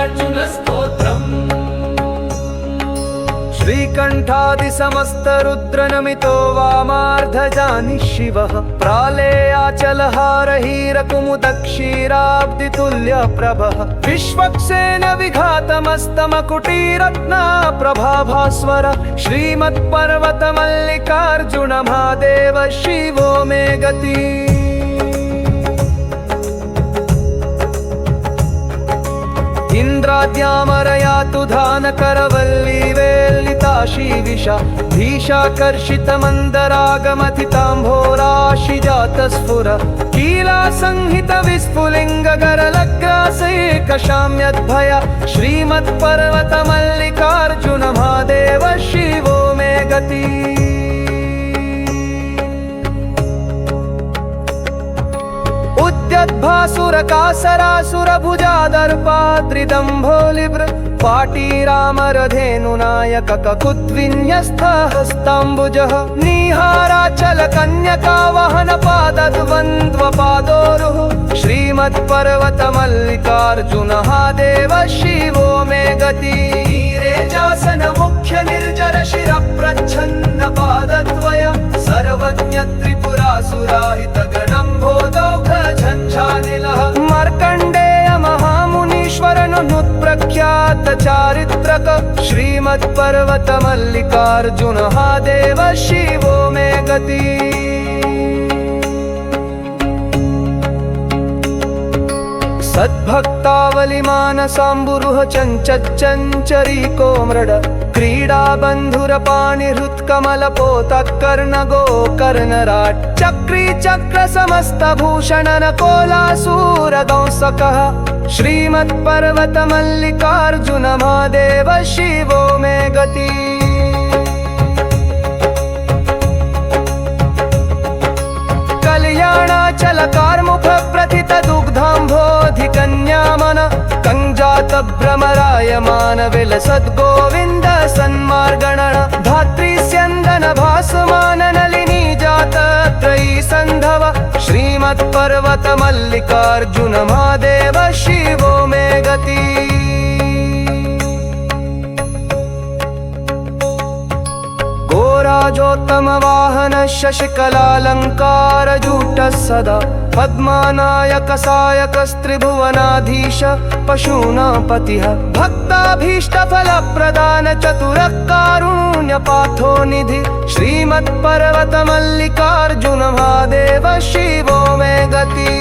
श्रीमत्परवतमल्लिकार्जुनस्तोत्रम् श्रीकण्ठादिसमस्तरुद्रनमितो वामार्धजानि शिवः प्रालेयाचलहारहीरकुमुदक्षीराब्धितुल्यप्रभः विश्वक्सेन विघातमस्तमकुटीरत्ना प्रभाभास्वर श्रीमत्पर्वतमल्लिकार्जुन महादेव शिवो मे गति इंद्राद्यामरयातु धानकरवल्ली वेल्लिताशीविषा भीषाकर्षितमन्दरागमथिताम्भोराशिजातस्फुर कीलासंहितविस्फुलिङ्गगरलग्रासैकशाम्यद्भय श्रीमत्पर्वतमल्लिकार्जुन महादेव शिवो मे गति उद्यद्भासुरकासरासुरभुजादर्पाद्रिदम्भोलिभृ पाटीरामरधेनुनायक ककुद्विन्यस्तहस्ताम्बुजः निहाराचलकन्यकावहनपादद्वन्द्वपादोरुः श्रीमत्पर्वतमल्लिकार्जुन महादेव शिवो मे गति नीरेजासनमुख्यनिर्जरशिरप्रच्छन्नपादद्वय सर्वज्ञत्रिपुरासुराहितगणम्भोदौघझञ्झानिलः मार्कण्डेय महामुनीश्वरनुत्प्रख्यात चारित्रक श्रीमत्पर्वतमल्लिकार्जुन महादेव शिवो मे गति सद्भक्तावलिमानसाम्बुरुह चञ्चरीको मृड क्रीडाबन्धुरपाणिहृत्कमलपोतकर्णगोकर्णराट् चक्री चक्रसमस्तभूषणनकोलासूरदंसकः श्रीमत्पर्वतमल्लिकार्जुन महादेव शिवो मे गति कल्याणाचलकार्मुख प्रथित दुग्धाम्भोधिकन्यामन कञ्जातभ्रमरायमान विलसद्गोविन्द सन्मार्गणः धात्री स्यन्दन भासमान नलिनी जात त्रयी सन्धव श्रीमत्पर्वतमल्लिकार्जुन महादेव शिवो मे गति राजोत्तमवाहन शशिकलालङ्कारजूटः सदा पद्मानायक सायकस्त्रिभुवनाधीश पशूनां पतिः भक्ताभीष्टफलप्रदान चतुरः कारुण्यपाथो निधि श्रीमत्पर्वतमल्लिकार्जुन महादेव शिवो मे गति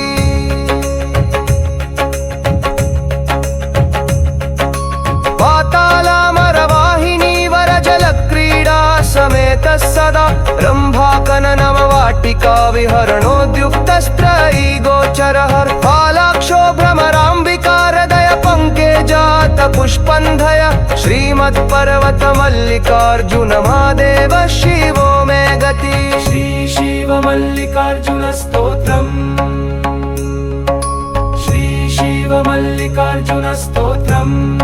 पातालामरवाहिनी वरजलक्रीडा समेत सदा रम्भाकननववाटिका विहरणोद्युक्तस्त्रयी गोचरः फालाक्षो भ्रमराम्बिका हृदय पङ्केजात पुष्पन्धय श्रीमत्पर्वतमल्लिकार्जुन महादेव शिवो मे गति श्री शिवमल्लिकार्जुनस्तोत्रम् श्री शिवमल्लिकार्जुनस्तोत्रम्